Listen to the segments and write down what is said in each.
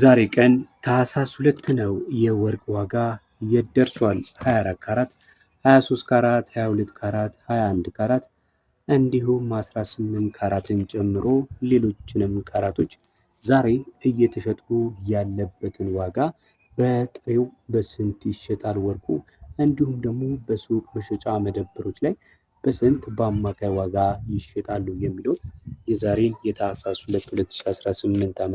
ዛሬ ቀን ታህሳስ 2 ነው። የወርቅ ዋጋ የት ደርሷል? 24 ካራት፣ 23 ካራት፣ 22 ካራት፣ 21 ካራት እንዲሁም 18 ካራትን ጨምሮ ሌሎችንም ካራቶች ዛሬ እየተሸጡ ያለበትን ዋጋ በጥሬው በስንት ይሸጣል ወርቁ እንዲሁም ደግሞ በሱቅ መሸጫ መደብሮች ላይ በስንት በአማካይ ዋጋ ይሸጣሉ የሚለው የዛሬ የታህሳስ 2 2018 ዓ.ም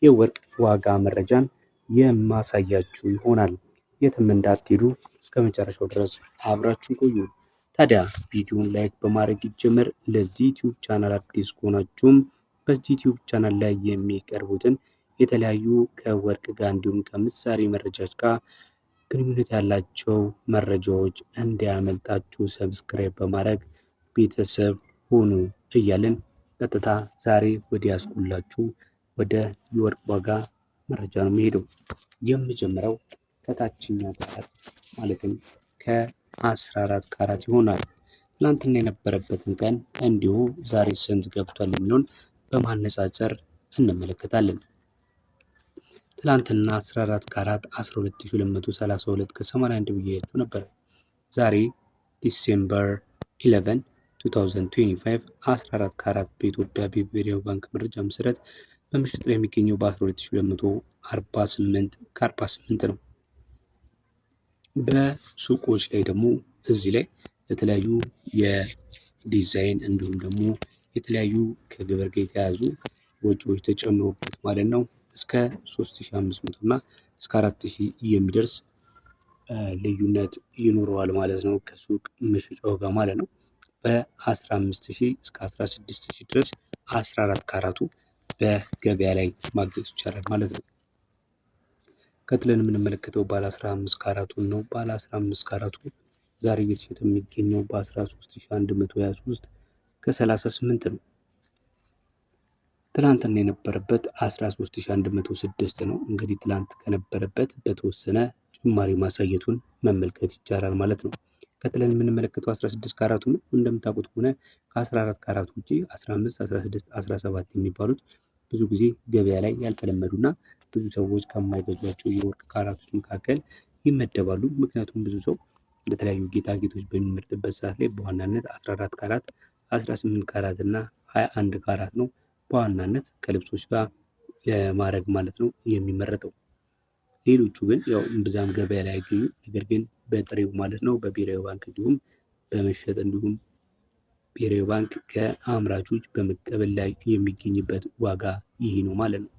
የወርቅ ዋጋ መረጃን የማሳያችሁ ይሆናል። የትም እንዳትሄዱ እስከ መጨረሻው ድረስ አብራችሁ ቆዩ። ታዲያ ቪዲዮን ላይክ በማድረግ ይጀምር። ለዚህ ዩቲዩብ ቻናል አዲስ ከሆናችሁም በዚህ ዩቲዩብ ቻናል ላይ የሚቀርቡትን የተለያዩ ከወርቅ ጋር እንዲሁም ከምሳሌ መረጃዎች ጋር ግንኙነት ያላቸው መረጃዎች እንዲያመልጣችሁ ሰብስክራይብ በማድረግ ቤተሰብ ሆኑ እያልን ቀጥታ ዛሬ ወደ ያስኩላችሁ ወደ የወርቅ ዋጋ መረጃ ነው የሚሄደው። የምጀምረው ከታችኛው ካራት ማለትም ከ14 ካራት ይሆናል። ትናንትና የነበረበትን ቀን እንዲሁ ዛሬ ስንት ገብቷል የሚለውን በማነጻጸር እንመለከታለን። ትናንትና 14 ካራት 12232 ከ81 ብያችሁ ነበር። ዛሬ ዲሴምበር 11 2025 14 ካራት በኢትዮጵያ ብሔራዊ ባንክ መረጃ መሰረት በምሽት ላይ የሚገኘው በ12248 ከ48 ነው። በሱቆች ላይ ደግሞ እዚህ ላይ የተለያዩ የዲዛይን እንዲሁም ደግሞ የተለያዩ ከግብር ጋር የተያዙ ወጪዎች ተጨምሮበት ማለት ነው እስከ 3500 እና እስከ 4000 የሚደርስ ልዩነት ይኖረዋል ማለት ነው። ከሱቅ መሸጫው ጋር ማለት ነው። በ15000 እስከ 16000 ድረስ 14 ካራቱ በገበያ ላይ ማግኘት ይቻላል ማለት ነው። ቀጥለን የምንመለከተው ባለ 15 ካራቱን ነው። ባለ 15 ካራቱ ዛሬ እየተሸጠ የሚገኘው በ13123 ከ38 ነው። ትላንትና የነበረበት 13106 ነው። እንግዲህ ትላንት ከነበረበት በተወሰነ ጭማሪ ማሳየቱን መመልከት ይቻላል ማለት ነው። ቀጥለን የምንመለከተው 16 ካራቱ ነው። እንደምታውቁት ከሆነ ከ14 ካራት ውጪ 15፣ 16፣ 17 የሚባሉት ብዙ ጊዜ ገበያ ላይ ያልተለመዱና ብዙ ሰዎች ከማይገዟቸው የወርቅ ካራቶች መካከል ይመደባሉ። ምክንያቱም ብዙ ሰው ለተለያዩ ጌጣጌጦች በሚመርጥበት ሰዓት ላይ በዋናነት 14 ካራት፣ 18 ካራት እና 21 ካራት ነው በዋናነት ከልብሶች ጋር ለማድረግ ማለት ነው የሚመረጠው። ሌሎቹ ግን ያው እምብዛም ገበያ ላይ አይገኙ፣ ነገር ግን በጥሬው ማለት ነው በብሔራዊ ባንክ እንዲሁም በመሸጥ እንዲሁም ብሔራዊ ባንክ ከአምራቾች በመቀበል ላይ የሚገኝበት ዋጋ ይህ ነው ማለት ነው።